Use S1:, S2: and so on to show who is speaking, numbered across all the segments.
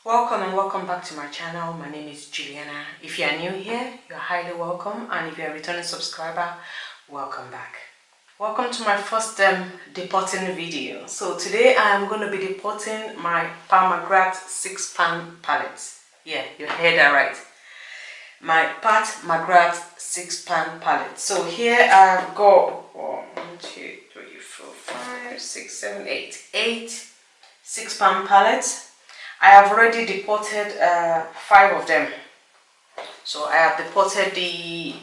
S1: Welcome and welcome back to my channel. My name is Juliana. If you are new here, you're highly welcome, and if you're a returning subscriber, welcome back. Welcome to my first depotting video. So today I am going to be depotting my Pat Mcgrath 6 pan palette. Yeah, you heard that right. My Pat Mcgrath 6 pan palette. So here I've got 1, 2, 3, 4, 5, 6, 7, 8 6 pan palettes. I have already depotted 5 of them. So I have depotted the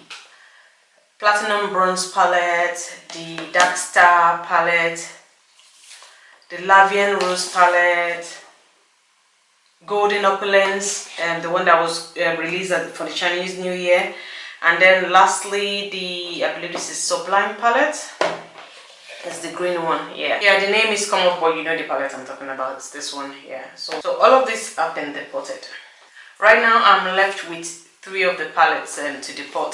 S1: Platinum Bronze palette, the Dark Star palette, the Lavian Rose palette, Golden Opulence, the one that was released for the Chinese New Year, and then lastly I believe this is Sublime palette. It's the green one, yeah. Yeah, the name is come up, but you know the palette I'm talking about. It's this one, yeah. So all of these have been depoted. Right now, I'm left with 3 of the palettes to depot.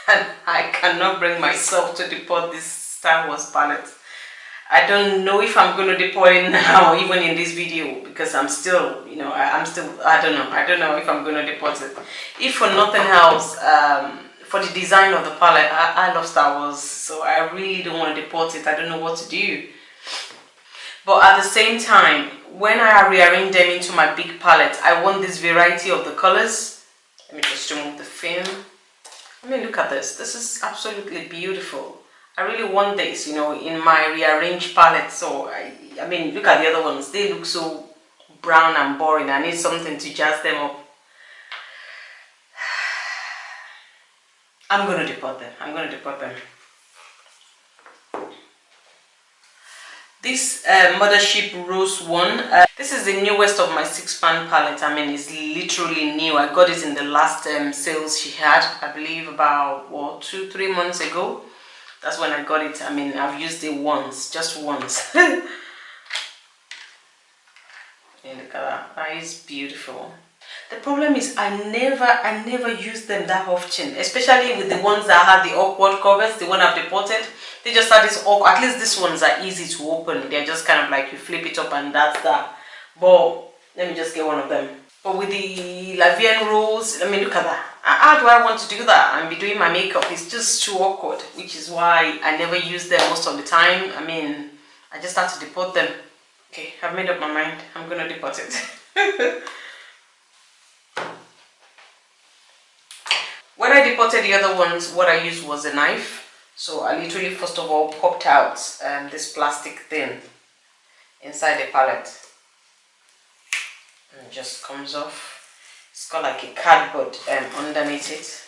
S1: And I cannot bring myself to depot this Star Wars palette. I don't know if I'm going to depot it now, even in this video, because I'm still, I don't know if I'm going to depot it. If for nothing else, for the design of the palette, I love Star Wars, so I really don't want to depot it. I don't know what to do. But at the same time, when I rearrange them into my big palette, I want this variety of the colors. Let me just remove the film. I mean, look at this. This is absolutely beautiful. I really want this, in my rearranged palette. So, I mean, look at the other ones. They look so brown and boring. I need something to jazz them up. I'm going to depot them. This Mothership Rose one, this is the newest of my 6 pan palette. I mean, it's literally new. I got it in the last sales she had, I believe about 2-3 months ago. That's when I got it. I mean, I've used it once, just once. And look at that. That is beautiful. The problem is I never use them that often, especially with the ones that have the awkward covers, the one I've depoted. They just have this awkward, at least these ones are easy to open. They're just kind of like you flip it up and that's that. But let me just get one of them. But with the Lavian Rose, I mean, look at that. How do I want to do that and be doing my makeup? It's just too awkward, which is why I never use them most of the time. I mean, I just have to depot them. Okay, I've made up my mind. I'm going to depot it. When I depoted the other ones, what I used was a knife. So I literally first of all popped out this plastic thing inside the palette. And it just comes off. It's got like a cardboard underneath it.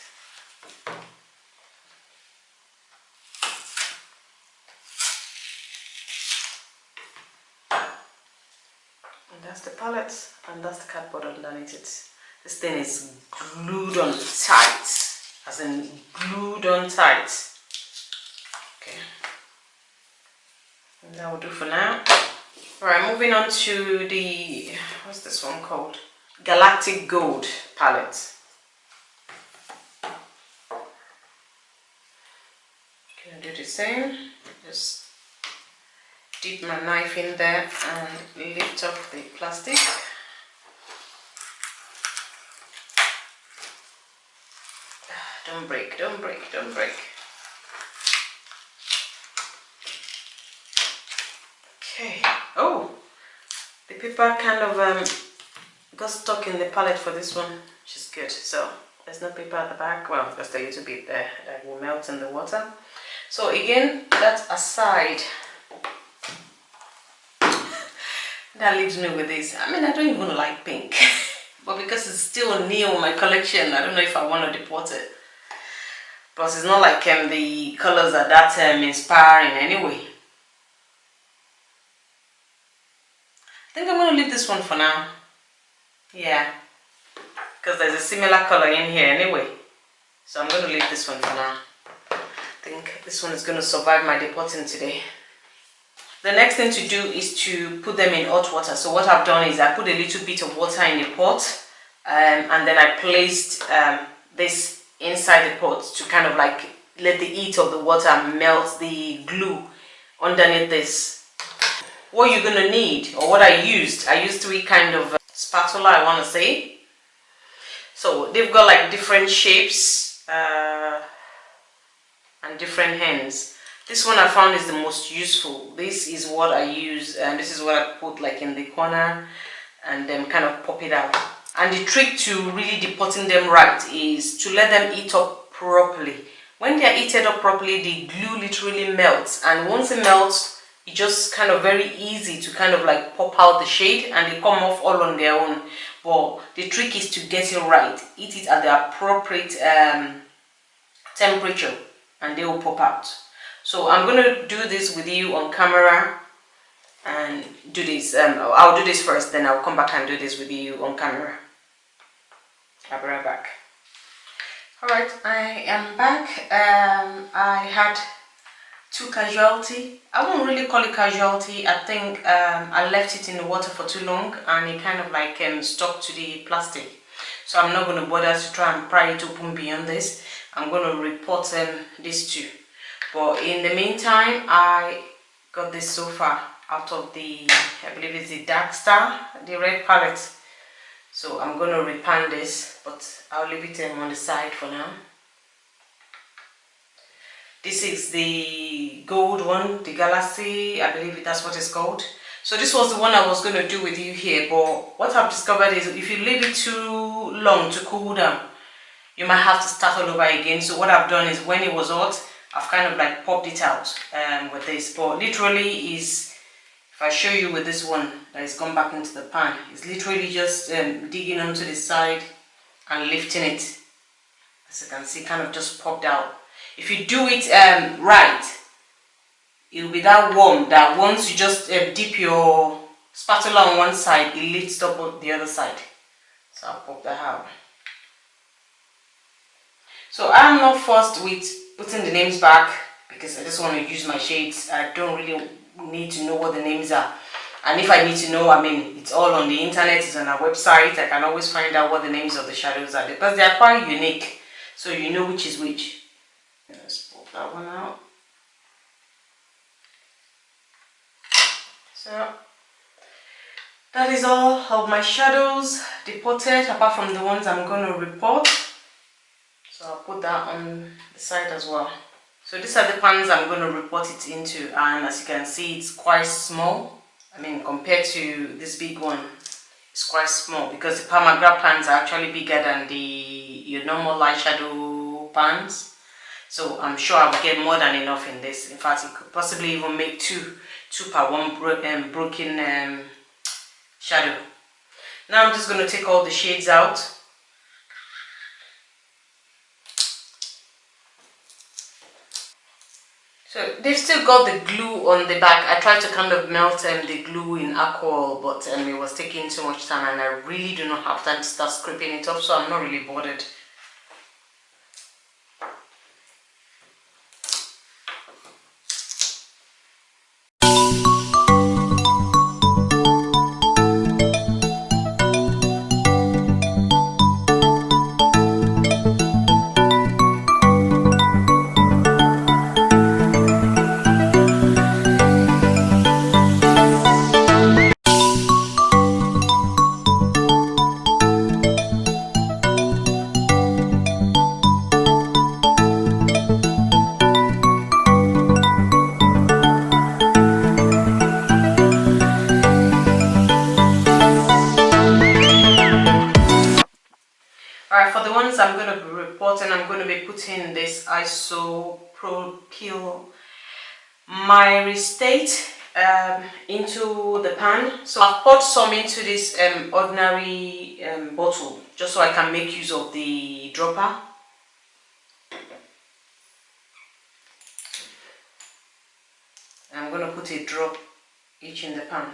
S1: And that's the palette, and that's the cardboard underneath it. This thing is glued on tight, as in glued on tight. Okay, and that will do for now. Alright, moving on to the, what's this one called? Galactic Gold palette. Gonna do the same. Just dip my knife in there and lift up the plastic. Don't break, don't break, don't break. Okay. Oh, the paper kind of got stuck in the palette for this one, which is good. So there's no paper at the back. Well, just a little bit there that will melt in the water. So again, that aside, that leaves me with this. I mean, I don't even like pink, but because it's still new in my collection, I don't know if I want to depot it. Plus, it's not like the colors are that inspiring anyway. I think I'm going to leave this one for now. Yeah, because there's a similar color in here anyway. So I'm going to leave this one for now. I think this one is going to survive my depotting today. The next thing to do is to put them in hot water. So what I've done is I put a little bit of water in the pot, and then I placed this inside the pot to kind of like let the heat of the water melt the glue underneath this. What you're gonna need, or what I used 3 kind of spatula, I want to say. So they've got like different shapes and different hands. This one I found is the most useful. This is what I use, and this is what I put like in the corner and then kind of pop it out. And the trick to really depotting them right is to let them heat up properly. When they are heated up properly, the glue literally melts, and once it melts, it's just kind of very easy to kind of like pop out the shade, and they come off all on their own. But the trick is to get it right, heat it at the appropriate temperature, and they will pop out. So I'm going to do this with you on camera and do this. I'll do this first, then I'll come back and do this with you on camera. I'll be right back. Alright, I am back. I had two casualty. I won't really call it casualty. I think I left it in the water for too long and it kind of like stuck to the plastic. So I'm not going to bother to try and pry it open beyond this. I'm going to report these two. But in the meantime, I got this so far out of the, I believe it's the Dark Star, the red palette. So I'm going to repan this, but I'll leave it on the side for now. This is the gold one, the Galaxy, I believe that's what it's called. So this was the one I was going to do with you here, but what I've discovered is if you leave it too long to cool down, you might have to start all over again. So what I've done is when it was hot, I've kind of like popped it out with this. But literally is, if I show you with this one that has gone back into the pan, it's literally just digging onto the side and lifting it. As you can see, kind of just popped out. If you do it right, it will be that warm that once you just dip your spatula on one side, it lifts up on the other side. So I'll pop that out. So I'm not fussed with putting the names back because I just want to use my shades. I don't really need to know what the names are. And if I need to know, I mean, it's all on the internet, it's on our website. I can always find out what the names of the shadows are because they are quite unique. So you know which is which. Let's pop that one out. So that is all of my shadows depotted apart from the ones I'm going to report. So I'll put that on the side as well. So these are the pans I'm going to report it into, and as you can see, it's quite small. I mean, compared to this big one, it's quite small because the Pat Mcgrath pans are actually bigger than your normal eyeshadow pans. So I'm sure I will get more than enough in this. In fact, it could possibly even make two per one broken shadow. Now I'm just going to take all the shades out. So they've still got the glue on the back. I tried to kind of melt the glue in alcohol, but it was taking too much time and I really do not have time to start scraping it off, so I'm not really bothered. Alright, for the ones I'm going to be reporting, I'm going to be putting this isopropyl myristate into the pan. So I've poured some into this ordinary bottle just so I can make use of the dropper. I'm going to put a drop each in the pan.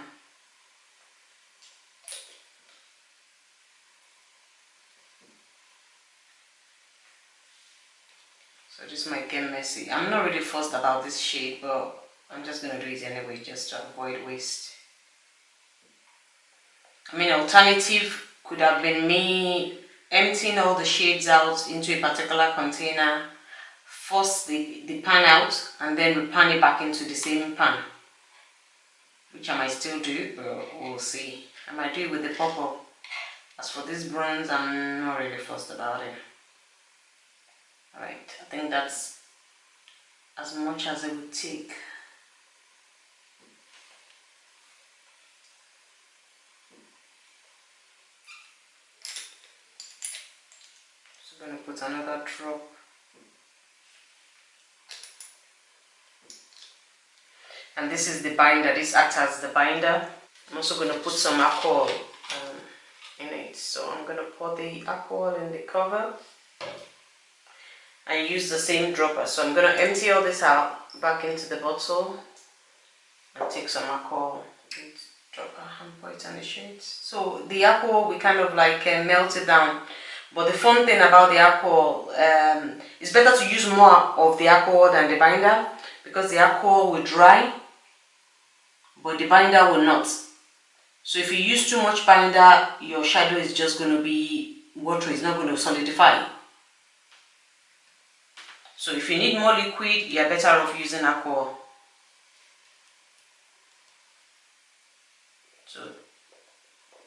S1: So this might get messy. I'm not really fussed about this shade, but I'm just going to do it anyway just to avoid waste. I mean, alternative could have been me emptying all the shades out into a particular container, force the pan out, and then repan it back into the same pan, which I might still do, but we'll see. I might do it with the purple. As for this bronze, I'm not really fussed about it. Alright, I think that's as much as it would take. So I'm going to put another drop. And this is the binder. This acts as the binder. I'm also going to put some alcohol in it. So I'm going to pour the alcohol in the cover. I use the same dropper. So I'm going to empty all this out back into the bottle and take some alcohol. Dropper and pour it on the shades. So the alcohol, we kind of like melt it down. But the fun thing about the alcohol, it's better to use more of the alcohol than the binder, because the alcohol will dry, but the binder will not. So if you use too much binder, your shadow is just going to be watery, it's not going to solidify. So if you need more liquid, you are better off using alcohol. So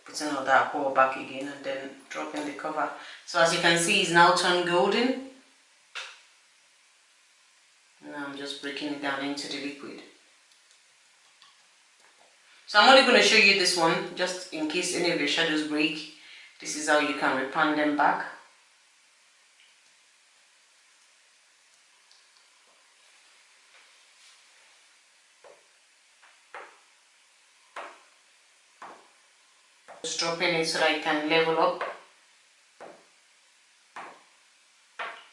S1: putting all the alcohol back again and then dropping the cover. So as you can see, it's now turned golden. Now I'm just breaking it down into the liquid. So I'm only going to show you this one, just in case any of your shadows break. This is how you can repan them back. Just dropping it so that it can level up.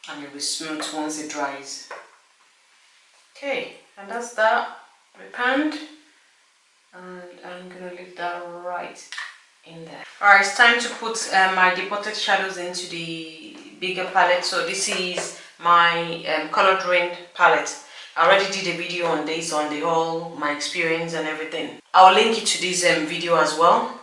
S1: And it will be smooth once it dries. Okay, and that's that repanned. And I'm gonna leave that right in there. Alright, it's time to put my depotted shadows into the bigger palette. So this is my color drained palette. I already did a video on this, on the haul, my experience and everything. I'll link it to this video as well.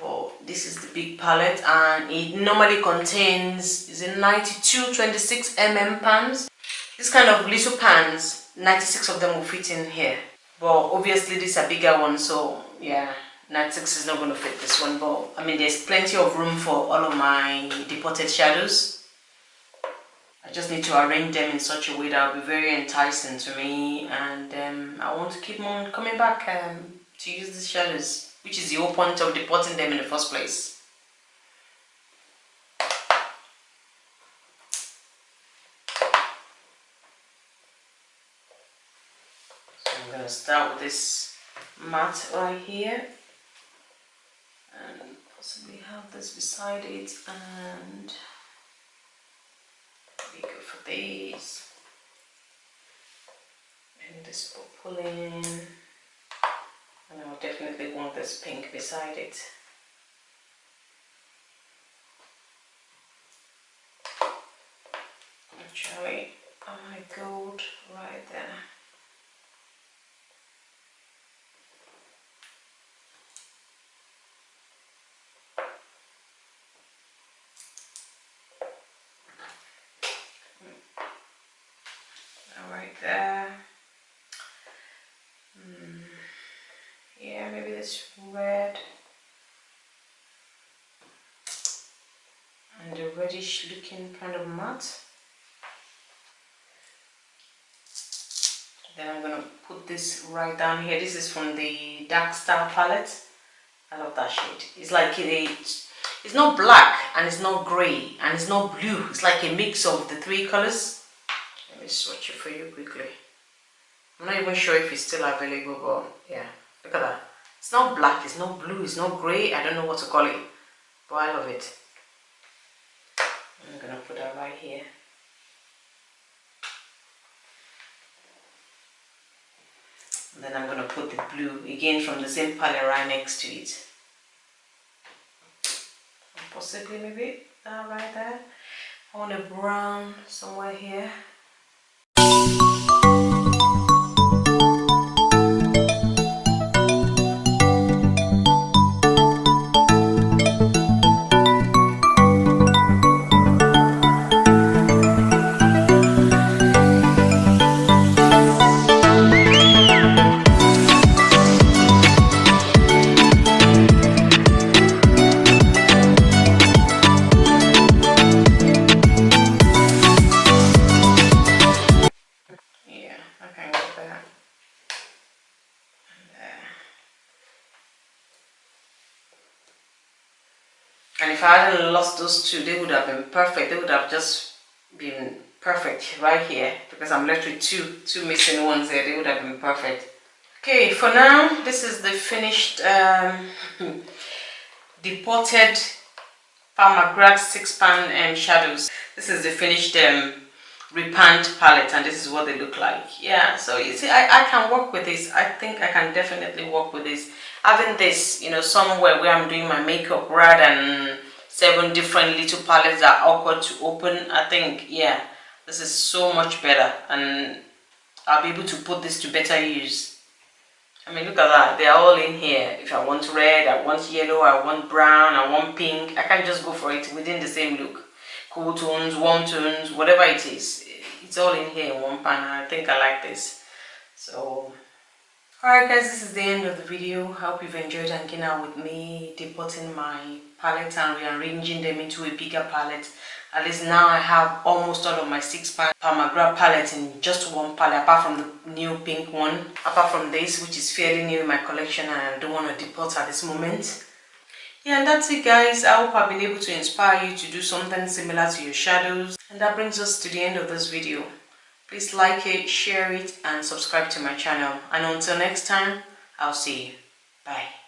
S1: Oh, this is the big palette, and it normally contains, is it 92 26 mm pans. This kind of little pans, 96 of them will fit in here. But obviously these are bigger ones, so yeah, 96 is not going to fit this one. But I mean, there's plenty of room for all of my depotted shadows. I just need to arrange them in such a way that will be very enticing to me, and I want to keep on coming back to use these shadows, which is the whole point of depotting them in the first place. I'm going to start with this mat right here and possibly have this beside it, and we go for these, and this purple in, and I'll definitely want this pink beside it. Actually, I might gold right there. Right there. Yeah, maybe this red and a reddish looking kind of matte. Then I'm gonna put this right down here. This is from the Dark Star palette. I love that shade. It's like it's not black and it's not grey and it's not blue. It's like a mix of the three colors. Let me swatch it for you quickly. I'm not even sure if it's still available, but yeah, look at that. It's not black, it's not blue, it's not grey. I don't know what to call it, but I love it. I'm gonna put that right here. And then I'm gonna put the blue again from the same palette right next to it. And possibly maybe that right there. I want a brown somewhere here. And if I hadn't lost those two, they would have been perfect. They would have just been perfect right here, because I'm left with two missing ones there. They would have been perfect. Okay, for now, this is the finished depotted Pat Mcgrath 6-pan shadows. This is the finished repanned palette, and this is what they look like. Yeah, so you see, I can work with this. I think I can definitely work with this. Having this, you know, somewhere where I'm doing my makeup rather than 7 different little palettes that are awkward to open, I think, yeah, this is so much better, and I'll be able to put this to better use. I mean, look at that. They're all in here. If I want red, I want yellow, I want brown, I want pink, I can just go for it within the same look. Cool tones, warm tones, whatever it is. It's all in here in one pan, and I think I like this. So, alright guys, this is the end of the video. I hope you've enjoyed hanging out with me, depotting my palettes and rearranging them into a bigger palette. At least now I have almost all of my 6-pan Pat Mcgrath palettes in just one palette, apart from the new pink one. Apart from this, which is fairly new in my collection and I don't want to depot at this moment. Yeah, and that's it guys. I hope I've been able to inspire you to do something similar to your shadows. And that brings us to the end of this video. Please like it, share it, and subscribe to my channel. And until next time, I'll see you. Bye.